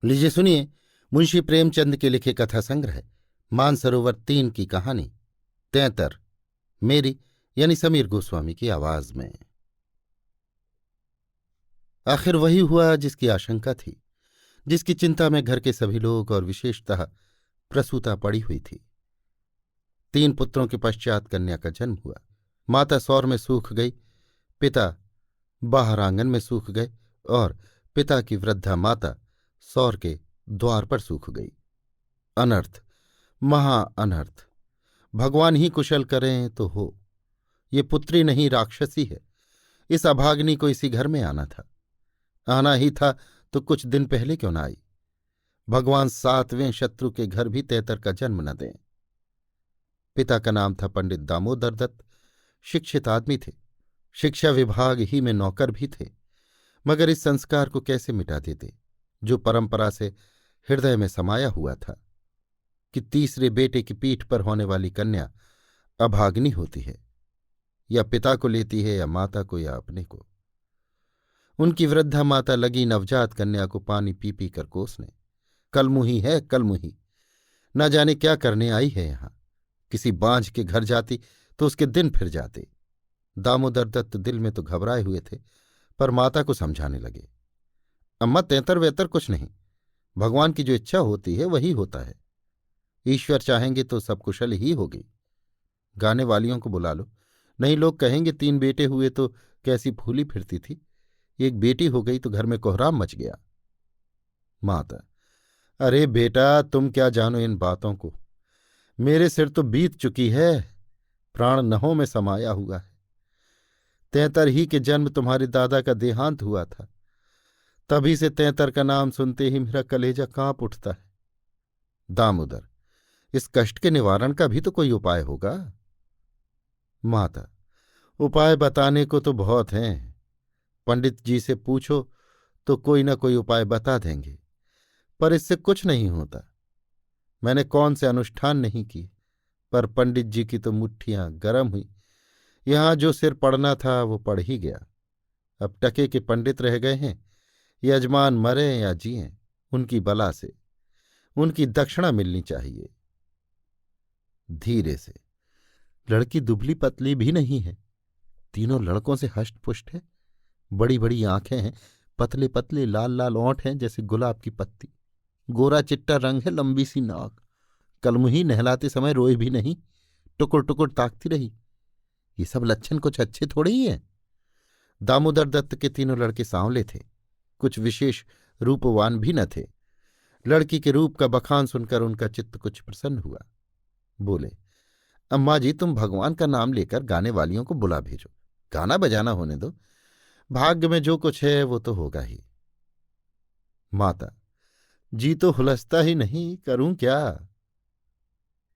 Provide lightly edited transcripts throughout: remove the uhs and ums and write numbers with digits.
लीजिए सुनिए मुंशी प्रेमचंद के लिखे कथा संग्रह मानसरोवर 3 की कहानी तैतर, मेरी यानी समीर गोस्वामी की आवाज में। आखिर वही हुआ जिसकी आशंका थी, जिसकी चिंता में घर के सभी लोग और विशेषतः प्रसूता पड़ी हुई थी। 3 पुत्रों के पश्चात कन्या का जन्म हुआ। माता सौर में सूख गई, पिता बाहर आंगन में सूख गए और पिता की वृद्धा माता सौर के द्वार पर सूख गई। अनर्थ, महा अनर्थ। भगवान ही कुशल करें तो हो। ये पुत्री नहीं राक्षसी है। इस अभाग्नि को इसी घर में आना था। आना ही था तो कुछ दिन पहले क्यों न आई। भगवान 7वें शत्रु के घर भी तैतर का जन्म न दें। पिता का नाम था पंडित दामोदर दत्त। शिक्षित आदमी थे, शिक्षा विभाग ही में नौकर भी थे, मगर इस संस्कार को कैसे मिटा देते जो परंपरा से हृदय में समाया हुआ था कि तीसरे बेटे की पीठ पर होने वाली कन्या अभाग्नि होती है, या पिता को लेती है या माता को या अपने को। उनकी वृद्धा माता लगी नवजात कन्या को पानी पी पी कर कोसने। कलमुही है, कलमुही। न जाने क्या करने आई है यहां। किसी बांझ के घर जाती तो उसके दिन फिर जाते। दामोदर दत्त दिल में तो घबराए हुए थे, पर माता को समझाने लगे, अम्मा तैतर वेतर कुछ नहीं। भगवान की जो इच्छा होती है वही होता है। ईश्वर चाहेंगे तो सब कुशल ही होगी। गाने वालियों को बुला लो, नहीं लोग कहेंगे 3 बेटे हुए तो कैसी फूली फिरती थी, एक बेटी हो गई तो घर में कोहराम मच गया। माता, अरे बेटा तुम क्या जानो इन बातों को। मेरे सिर तो बीत चुकी है, प्राण नहों में समाया हुआ है। तैतर ही के जन्म तुम्हारे दादा का देहांत हुआ था, तभी से तैतर का नाम सुनते ही मेरा कलेजा कांप उठता है। दामोदर, इस कष्ट के निवारण का भी तो कोई उपाय होगा। माता, उपाय बताने को तो बहुत हैं। पंडित जी से पूछो तो कोई न कोई उपाय बता देंगे, पर इससे कुछ नहीं होता। मैंने कौन से अनुष्ठान नहीं किए, पर पंडित जी की तो मुट्ठियां गर्म हुई। यहां जो सिर पड़ना था वो पड़ ही गया। अब टके के पंडित रह गए हैं। यजमान मरे या जिए, उनकी बला से उनकी दक्षिणा मिलनी चाहिए। धीरे से, लड़की दुबली पतली भी नहीं है, तीनों लड़कों से हष्टपुष्ट है। बड़ी बड़ी आंखें हैं, पतले पतले लाल लाल ओंठ हैं जैसे गुलाब की पत्ती, गोरा चिट्टा रंग है, लंबी सी नाक। कलमुही नहलाते समय रोए भी नहीं, टुकुर टुकुर ताकती रही। ये सब लक्षण कुछ अच्छे थोड़े ही हैं। दामोदर दत्त के तीनों लड़के सांवले थे, कुछ विशेष रूपवान भी न थे। लड़की के रूप का बखान सुनकर उनका चित्त कुछ प्रसन्न हुआ। बोले, अम्मा जी तुम भगवान का नाम लेकर गाने वालियों को बुला भेजो, गाना बजाना होने दो। भाग्य में जो कुछ है वो तो होगा ही। माता, जी तो हुलसता ही नहीं, करूं क्या।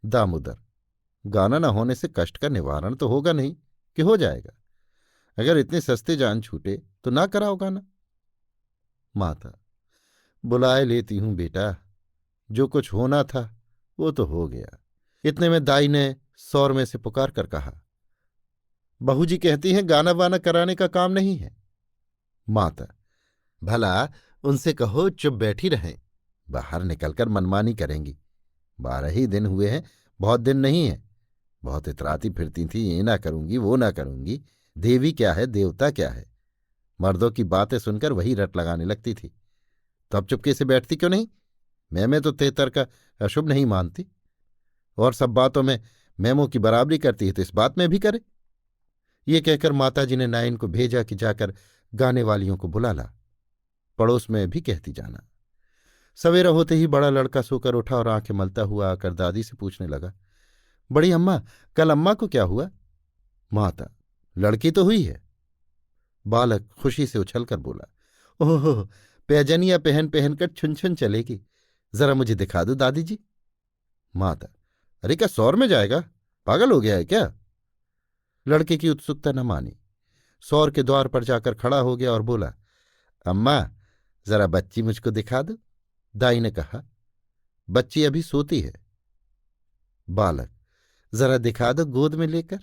दामोदर, गाना न होने से कष्ट का निवारण तो होगा नहीं कि हो जाएगा। अगर इतने सस्ते जान छूटे तो ना कराओ गाना। माता, बुलाए लेती हूं बेटा, जो कुछ होना था वो तो हो गया। इतने में दाई ने सौर में से पुकार कर कहा, बहू जी कहती हैं गाना वाना कराने का काम नहीं है। माता, भला उनसे कहो चुप बैठी रहें, बाहर निकलकर मनमानी करेंगी। 12 ही दिन हुए हैं, बहुत दिन नहीं है। बहुत इतराती फिरती थी, ये ना करूंगी वो ना करूंगी। देवी क्या है, देवता क्या है। मर्दों की बातें सुनकर वही रट लगाने लगती थी। तो अब चुपके से बैठती क्यों नहीं। मैं तो तेतर का अशुभ नहीं मानती, और सब बातों में मैमों की बराबरी करती है तो इस बात में भी करे। ये कहकर माताजी ने नाइन को भेजा कि जाकर गाने वालियों को बुला ला, पड़ोस में भी कहती जाना। सवेरा होते ही बड़ा लड़का सोकर उठा और आंखें मलता हुआ आकर दादी से पूछने लगा, बड़ी अम्मा, कल अम्मा को क्या हुआ। माता, लड़की तो हुई है। बालक खुशी से उछलकर बोला, ओह, पैजनिया पहन पहनकर छुन छुन चलेगी, जरा मुझे दिखा दो दादी जी। माता, अरे क्या सौर में जाएगा, पागल हो गया है क्या। लड़के की उत्सुकता न मानी, सौर के द्वार पर जाकर खड़ा हो गया और बोला, अम्मा जरा बच्ची मुझको दिखा दो। दाई ने कहा, बच्ची अभी सोती है। बालक, जरा दिखा दो गोद में लेकर।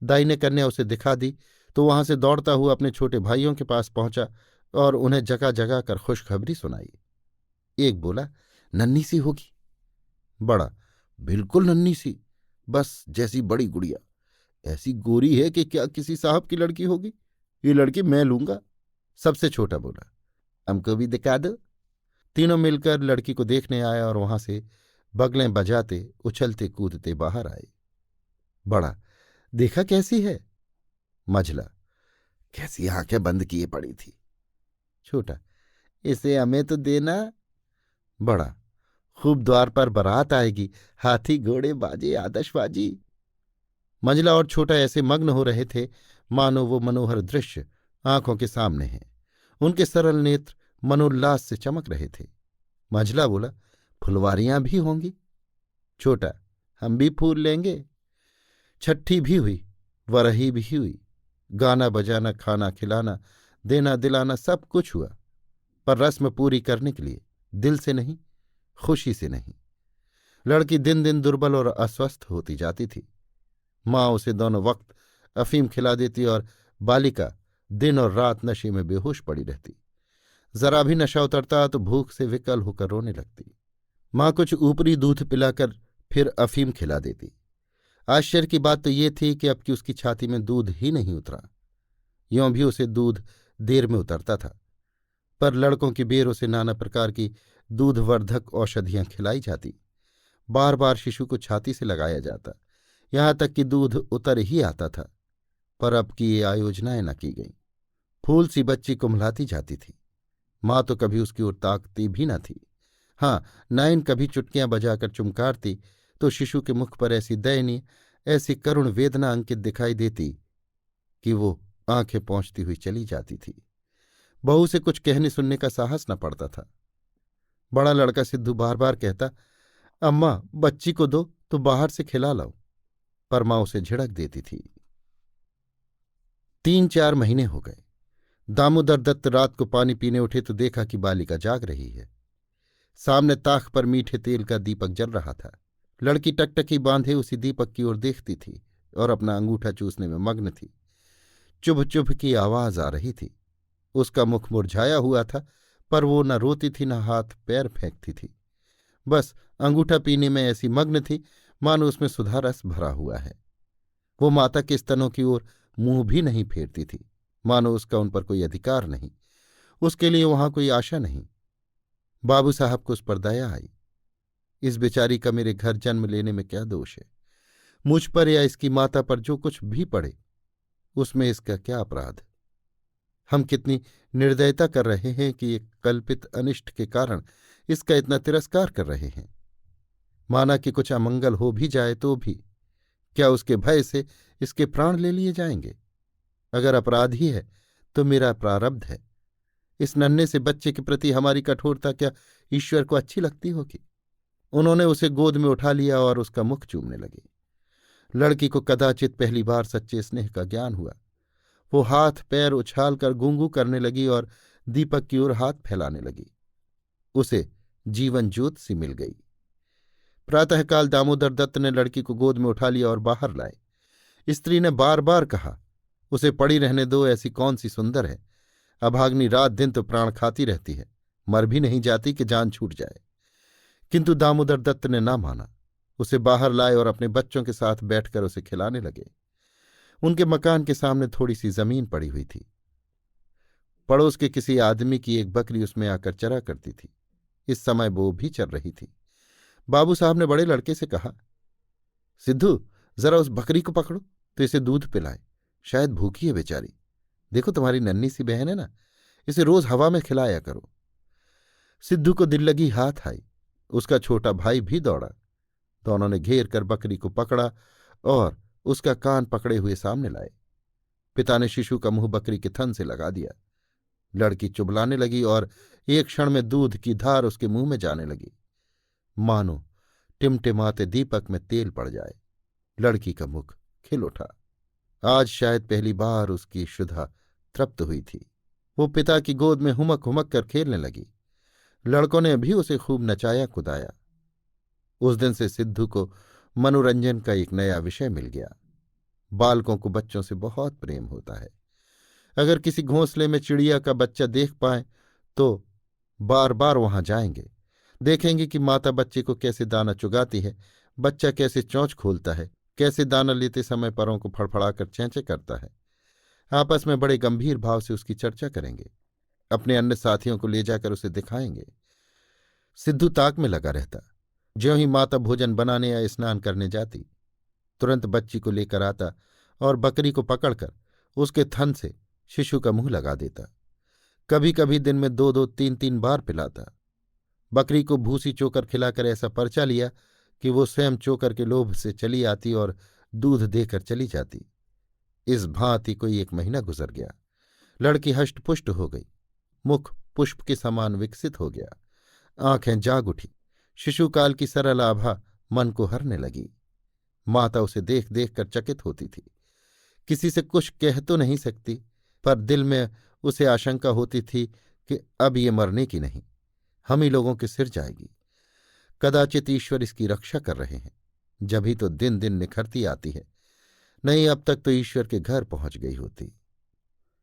दाई ने कन्या उसे दिखा दी तो वहां से दौड़ता हुआ अपने छोटे भाइयों के पास पहुंचा और उन्हें जगा जगा कर खुशखबरी सुनाई। एक बोला, नन्ही सी होगी। बड़ा, बिल्कुल नन्ही सी, बस जैसी बड़ी गुड़िया। ऐसी गोरी है कि क्या किसी साहब की लड़की होगी। ये लड़की मैं लूंगा। सबसे छोटा बोला, हमको भी दिखा दो। तीनों मिलकर लड़की को देखने आए और वहां से बगलें बजाते उछलते कूदते बाहर आए। बड़ा, देखा कैसी है? मझला, कैसी आंखें बंद किए पड़ी थी। छोटा, इसे हमें तो देना। बड़ा, खूब द्वार पर बारात आएगी, हाथी घोड़े बाजे आतशबाजी। मंझला और छोटा ऐसे मग्न हो रहे थे मानो वो मनोहर दृश्य आंखों के सामने है। उनके सरल नेत्र मनोल्लास से चमक रहे थे। मंझला बोला, फुलवारियां भी होंगी। छोटा, हम भी फूल लेंगे। छठी भी हुई, वरही भी हुई, गाना बजाना खाना खिलाना देना दिलाना सब कुछ हुआ, पर रस्म पूरी करने के लिए दिल से नहीं, खुशी से नहीं। लड़की दिन दिन दुर्बल और अस्वस्थ होती जाती थी। माँ उसे दोनों वक्त अफीम खिला देती और बालिका दिन और रात नशे में बेहोश पड़ी रहती। जरा भी नशा उतरता तो भूख से विकल होकर रोने लगती। माँ कुछ ऊपरी दूध पिलाकर फिर अफीम खिला देती। आश्चर्य की बात तो ये थी कि अब की उसकी छाती में दूध ही नहीं उतरा। यों भी उसे दूध देर में उतरता था, पर लड़कों की बेर उसे नाना प्रकार की दूधवर्धक औषधियां खिलाई जाती। बार बार शिशु को छाती से लगाया जाता, यहां तक कि दूध उतर ही आता था। पर अब की ये आयोजनाएं न की गईं। फूल सी बच्ची कुम्हलाती जाती थी। माँ तो कभी उसकी ओर ताकती भी न थी। हाँ, नाइन कभी चुटकियां बजाकर चुमकारती तो शिशु के मुख पर ऐसी दयनीय, ऐसी करुण वेदना अंकित दिखाई देती कि वो आंखें पहुंचती हुई चली जाती थी। बहू से कुछ कहने सुनने का साहस न पड़ता था। बड़ा लड़का सिद्धू बार बार कहता, अम्मा बच्ची को दो तो बाहर से खिला लाओ, पर माँ उसे झिड़क देती थी। 3-4 महीने हो गए। दामोदर दत्त रात को पानी पीने उठे तो देखा कि बालिका जाग रही है। सामने ताख पर मीठे तेल का दीपक जल रहा था। लड़की टकटकी बांधे उसी दीपक की ओर देखती थी और अपना अंगूठा चूसने में मग्न थी। चुभ चुभ की आवाज आ रही थी। उसका मुख मुरझाया हुआ था, पर वो न रोती थी न हाथ पैर फेंकती थी। बस अंगूठा पीने में ऐसी मग्न थी मानो उसमें सुधा रस भरा हुआ है। वो माता के स्तनों की ओर मुंह भी नहीं फेरती थी, मानो उसका उन पर कोई अधिकार नहीं, उसके लिए वहां कोई आशा नहीं। बाबू साहब को उस पर दया आई। इस बेचारी का मेरे घर जन्म लेने में क्या दोष है? मुझ पर या इसकी माता पर जो कुछ भी पड़े उसमें इसका क्या अपराध? हम कितनी निर्दयता कर रहे हैं कि एक कल्पित अनिष्ट के कारण इसका इतना तिरस्कार कर रहे हैं। माना कि कुछ अमंगल हो भी जाए तो भी क्या उसके भय से इसके प्राण ले लिए जाएंगे? अगर अपराध ही है तो मेरा प्रारब्ध है। इस नन्हे से बच्चे के प्रति हमारी कठोरता क्या ईश्वर को अच्छी लगती होगी? उन्होंने उसे गोद में उठा लिया और उसका मुख चूमने लगे। लड़की को कदाचित पहली बार सच्चे स्नेह का ज्ञान हुआ। वो हाथ पैर उछाल कर गूंगू करने लगी और दीपक की ओर हाथ फैलाने लगी। उसे जीवन ज्योत सी मिल गई। प्रातःकाल दामोदर दत्त ने लड़की को गोद में उठा लिया और बाहर लाए। स्त्री ने बार बार कहा, उसे पड़ी रहने दो, ऐसी कौन सी सुंदर है। अभाग्नि रात दिन तो प्राण खाती रहती है, मर भी नहीं जाती कि जान छूट जाए। किंतु दामोदर दत्त ने ना माना। उसे बाहर लाए और अपने बच्चों के साथ बैठकर उसे खिलाने लगे। उनके मकान के सामने थोड़ी सी जमीन पड़ी हुई थी। पड़ोस के किसी आदमी की एक बकरी उसमें आकर चरा करती थी। इस समय वो भी चल रही थी। बाबू साहब ने बड़े लड़के से कहा, सिद्धू, जरा उस बकरी को पकड़ो तो इसे दूध पिलाए, शायद भूखी है बेचारी। देखो तुम्हारी नन्ही सी बहन है ना, इसे रोज हवा में खिलाया करो। सिद्धू को दिल लगी हाथ आई। उसका छोटा भाई भी दौड़ा। दोनों ने घेर कर बकरी को पकड़ा और उसका कान पकड़े हुए सामने लाए। पिता ने शिशु का मुंह बकरी के थन से लगा दिया। लड़की चुबलाने लगी और एक क्षण में दूध की धार उसके मुंह में जाने लगी, मानो टिमटिमाते दीपक में तेल पड़ जाए। लड़की का मुख खिल उठा। आज शायद पहली बार उसकी क्षुधा तृप्त हुई थी। वो पिता की गोद में हुमक हुमक कर खेलने लगी। लड़कों ने भी उसे खूब नचाया कुदाया। उस दिन से सिद्धू को मनोरंजन का एक नया विषय मिल गया। बालकों को बच्चों से बहुत प्रेम होता है। अगर किसी घोंसले में चिड़िया का बच्चा देख पाए तो बार बार वहां जाएंगे, देखेंगे कि माता बच्चे को कैसे दाना चुगाती है, बच्चा कैसे चोंच खोलता है, कैसे दाना लेते समय परों को फड़फड़ाकर चेंचे करता है। आपस में बड़े गंभीर भाव से उसकी चर्चा करेंगे। अपने अन्य साथियों को ले जाकर उसे दिखाएंगे। सिद्धू ताक में लगा रहता। ज्यों ही माता भोजन बनाने या स्नान करने जाती, तुरंत बच्ची को लेकर आता और बकरी को पकड़कर उसके थन से शिशु का मुंह लगा देता। कभी कभी दिन में 2-2, 3-3 बार पिलाता। बकरी को भूसी चोकर खिलाकर ऐसा परचा लिया कि वो स्वयं चोकर के लोभ से चली आती और दूध देकर चली जाती। इस भांति कोई 1 महीना गुजर गया। लड़की हष्टपुष्ट हो गई, मुख पुष्प के समान विकसित हो गया, आंखें जाग उठी, शिशुकाल की सरल आभा मन को हरने लगी। माता उसे देख देख कर चकित होती थी। किसी से कुछ कह तो नहीं सकती, पर दिल में उसे आशंका होती थी कि अब ये मरने की नहीं, हम ही लोगों के सिर जाएगी। कदाचित ईश्वर इसकी रक्षा कर रहे हैं, जभी तो दिन दिन निखरती आती है, नहीं अब तक तो ईश्वर के घर पहुंच गई होती।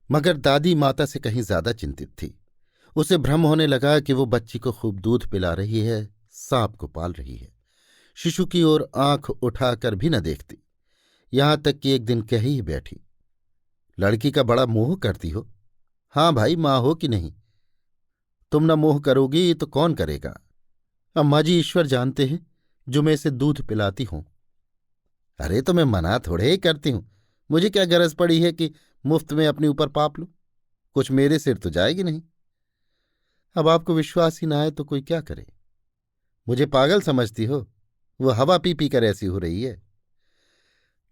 मगर दादी माता से कहीं ज्यादा चिंतित थी। उसे भ्रम होने लगा कि वो बच्ची को खूब दूध पिला रही है, सांप को पाल रही है। शिशु की ओर आंख उठाकर भी न देखती। यहां तक कि एक दिन कह ही बैठी, लड़की का बड़ा मोह करती हो। हाँ भाई, माँ हो कि नहीं, तुम न मोह करोगी तो कौन करेगा। अम्मा जी ईश्वर जानते हैं जो मैं इसे दूध पिलाती हूं। अरे तो मैं मना थोड़े ही करती हूं, मुझे क्या गरज पड़ी है कि मुफ्त में अपने ऊपर पाप लूं, कुछ मेरे सिर तो जाएगी नहीं। अब आपको विश्वास ही ना आए तो कोई क्या करे। मुझे पागल समझती हो, वो हवा पी पी कर ऐसी हो रही है।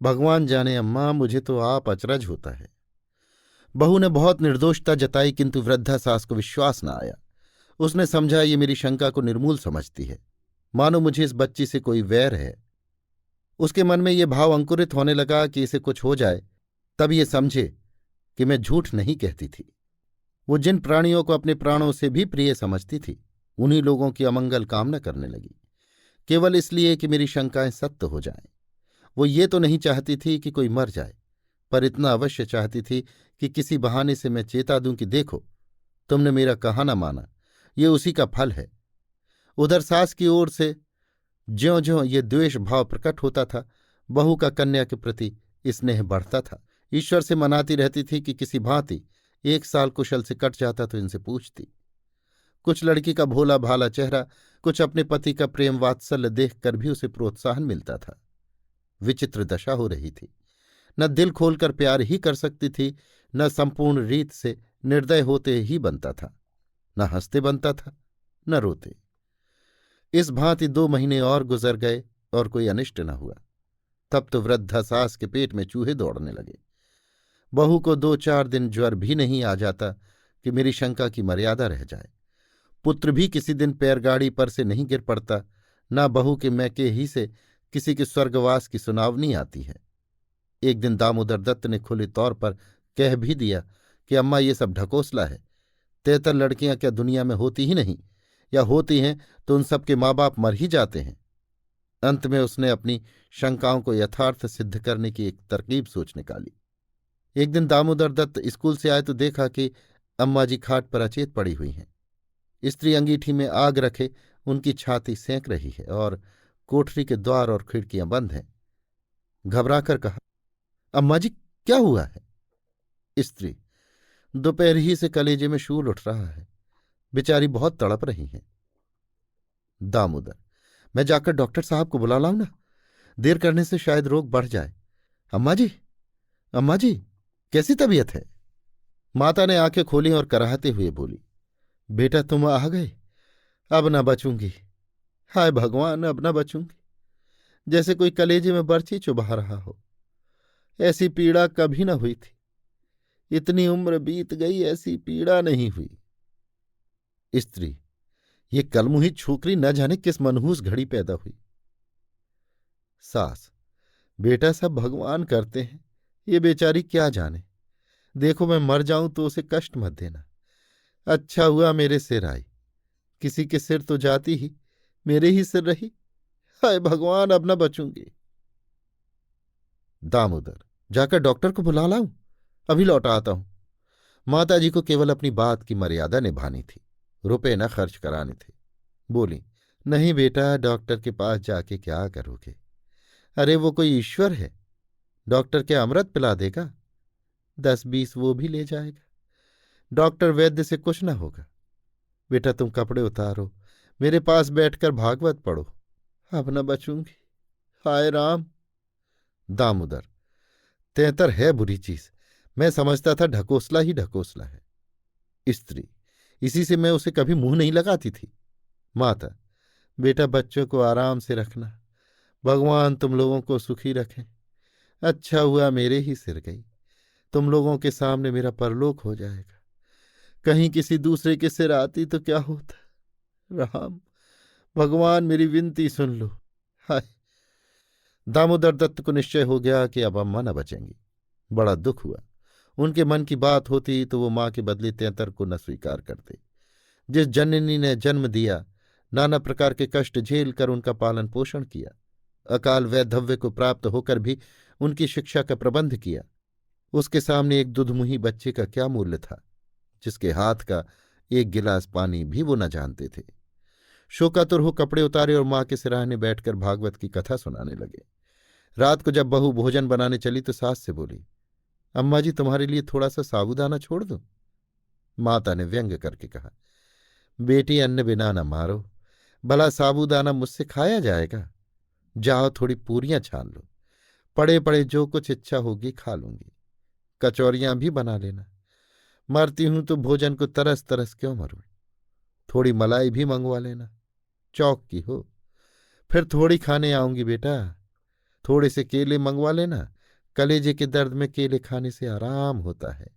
भगवान जाने अम्मा, मुझे तो आप अचरज होता है। बहू ने बहुत निर्दोषता जताई, किंतु वृद्धा सास को विश्वास न आया। उसने समझा ये मेरी शंका को निर्मूल समझती है, मानो मुझे इस बच्ची से कोई वैर है। उसके मन में ये भाव अंकुरित होने लगा कि इसे कुछ हो जाए तब ये समझे कि मैं झूठ नहीं कहती थी। वो जिन प्राणियों को अपने प्राणों से भी प्रिय समझती थी, उन्हीं लोगों की अमंगल कामना करने लगी, केवल इसलिए कि मेरी शंकाएं सत्य हो जाएं। वो ये तो नहीं चाहती थी कि कोई मर जाए, पर इतना अवश्य चाहती थी कि किसी बहाने से मैं चेता दूं कि देखो, तुमने मेरा कहा न माना, ये उसी का फल है। उधर सास की ओर से ज्यों ज्यों ये द्वेष भाव प्रकट होता था, बहू का कन्या के प्रति स्नेह बढ़ता था। ईश्वर से मनाती रहती थी कि किसी भांति 1 साल कुशल से कट जाता तो इनसे पूछती। कुछ लड़की का भोला भाला चेहरा, कुछ अपने पति का प्रेम वात्सल्य देखकर भी उसे प्रोत्साहन मिलता था। विचित्र दशा हो रही थी। न दिल खोलकर प्यार ही कर सकती थी, न संपूर्ण रीत से निर्दय होते ही बनता था, न हंसते बनता था, न रोते। इस भांति 2 महीने और गुजर गए और कोई अनिष्ट न हुआ। तब तो वृद्धा सास के पेट में चूहे दौड़ने लगे। बहू को 2-4 दिन ज्वर भी नहीं आ जाता कि मेरी शंका की मर्यादा रह जाए। पुत्र भी किसी दिन पैरगाड़ी पर से नहीं गिर पड़ता, न बहू के मैके ही से किसी के स्वर्गवास की सुनावनी आती है। एक दिन दामोदर दत्त ने खुले तौर पर कह भी दिया कि अम्मा ये सब ढकोसला है, 73 लड़कियां क्या दुनिया में होती ही नहीं, या होती हैं तो उन सबके माँ बाप मर ही जाते हैं। अंत में उसने अपनी शंकाओं को यथार्थ सिद्ध करने की एक तरकीब सोच निकाली। एक दिन दामोदर दत्त स्कूल से आए तो देखा कि अम्मा जी खाट पर अचेत पड़ी हुई हैं। स्त्री अंगीठी में आग रखे उनकी छाती सेंक रही है और कोठरी के द्वार और खिड़कियां बंद हैं। घबराकर कहा, अम्मा जी क्या हुआ है? स्त्री, दोपहर ही से कलेजे में शूल उठ रहा है, बेचारी बहुत तड़प रही हैं। दामोदर, मैं जाकर डॉक्टर साहब को बुला लाऊं ना, देर करने से शायद रोग बढ़ जाए। अम्मा जी, अम्मा जी, कैसी तबीयत है? माता ने आंखें खोली और कराहते हुए बोली, बेटा तुम आ गए, अब न बचूंगी। हाय भगवान, अब न बचूंगी। जैसे कोई कलेजे में बर्छी चुभा रहा हो, ऐसी पीड़ा कभी न हुई थी। इतनी उम्र बीत गई, ऐसी पीड़ा नहीं हुई। स्त्री, ये कलमुही छोकरी न जाने किस मनहूस घड़ी पैदा हुई। सास, बेटा सब भगवान करते हैं, ये बेचारी क्या जाने। देखो मैं मर जाऊं तो उसे कष्ट मत देना। अच्छा हुआ मेरे सिर आई, किसी के सिर तो जाती ही मेरे ही सिर रही। हाय भगवान, अब न बचूंगी। दामोदर, जाकर डॉक्टर को बुला लाऊं? अभी लौटा आता हूं। माताजी को केवल अपनी बात की मर्यादा निभानी थी, रुपए न खर्च कराने थे। बोली, नहीं बेटा, डॉक्टर के पास जाके क्या करोगे? अरे वो कोई ईश्वर है? डॉक्टर क्या अमृत पिला देगा? 10-20 वो भी ले जाएगा। डॉक्टर वैद्य से कुछ ना होगा। बेटा तुम कपड़े उतारो, मेरे पास बैठकर भागवत पढ़ो। अब न बचूंगी, हाय राम। दामोदर, तेतर है बुरी चीज। मैं समझता था ढकोसला ही ढकोसला है। स्त्री, इसी से मैं उसे कभी मुंह नहीं लगाती थी। माता, बेटा बच्चों को आराम से रखना, भगवान तुम लोगों को सुखी रखें। अच्छा हुआ मेरे ही सिर गई, तुम लोगों के सामने मेरा परलोक हो जाएगा। कहीं किसी दूसरे के सिर आती तो क्या होता? राम, भगवान मेरी विनती सुन लो, हाय। दामोदर दत्त को निश्चय हो गया कि अब अम्मा न बचेंगी। बड़ा दुख हुआ। उनके मन की बात होती तो वो मां के बदले तेतर को न स्वीकार करते। जिस जननी ने जन्म दिया, नाना प्रकार के कष्ट झेल कर उनका पालन पोषण किया, अकाल वैधव्य को प्राप्त होकर भी उनकी शिक्षा का प्रबंध किया, उसके सामने एक दुधमुही बच्चे का क्या मूल्य था, जिसके हाथ का एक गिलास पानी भी वो न जानते थे। शोकातुर हो कपड़े उतारे और मां के सिराहने बैठकर भागवत की कथा सुनाने लगे। रात को जब बहू भोजन बनाने चली तो सास से बोली, अम्मा जी तुम्हारे लिए थोड़ा सा साबूदाना छोड़ दूं? माता ने व्यंग करके कहा, बेटी अन्न बिना न मारो, भला साबूदाना मुझसे खाया जाएगा? जाओ थोड़ी पूरियां छान लो, पड़े पड़े जो कुछ इच्छा होगी खा लूंगी। कचौरियां भी बना लेना, मरती हूं तो भोजन को तरस तरस क्यों मरूं। थोड़ी मलाई भी मंगवा लेना, चौक की हो। फिर थोड़ी खाने आऊंगी बेटा। थोड़े से केले मंगवा लेना, कलेजे के दर्द में केले खाने से आराम होता है।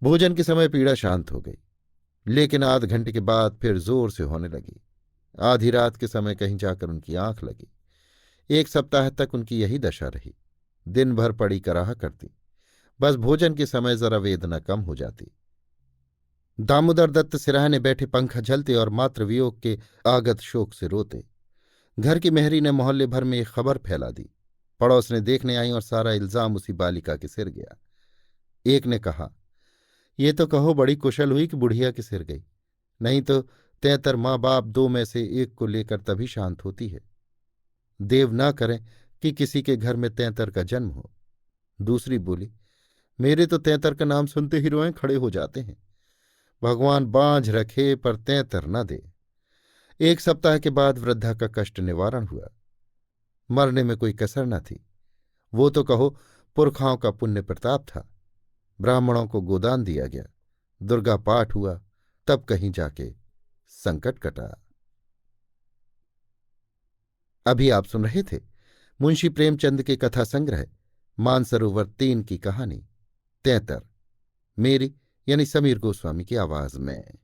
भोजन के समय पीड़ा शांत हो गई, लेकिन आध घंटे के बाद फिर जोर से होने लगी। आधी रात के समय कहीं जाकर उनकी आंख लगी। 1 सप्ताह तक उनकी यही दशा रही। दिन भर पड़ी कराह करती, बस भोजन के समय जरा वेदना कम हो जाती। दामोदर दत्त सिराहने बैठे पंखा झलते और मातृ वियोग के आगत शोक से रोते। घर की मेहरी ने मोहल्ले भर में एक खबर फैला दी। पड़ोस ने देखने आई और सारा इल्जाम उसी बालिका के सिर गया। एक ने कहा, ये तो कहो बड़ी कुशल हुई कि बुढ़िया के सिर गई, नहीं तो 73 माँ बाप 2 में से एक को लेकर तभी शांत होती है। देव ना करें कि किसी के घर में 73 का जन्म हो। दूसरी बोली, मेरे तो 73 का नाम सुनते ही रोएं खड़े हो जाते हैं। भगवान बांझ रखे पर 73 न दे। 1 सप्ताह के बाद वृद्धा का कष्ट निवारण हुआ। मरने में कोई कसर न थी। वो तो कहो पुरखाओं का पुण्य प्रताप था। ब्राह्मणों को गोदान दिया गया, दुर्गा पाठ हुआ, तब कहीं जाके संकट कटा। अभी आप सुन रहे थे मुंशी प्रेमचंद के कथा संग्रह मानसरोवर 3 की कहानी 73, मेरी यानी समीर गोस्वामी की आवाज में।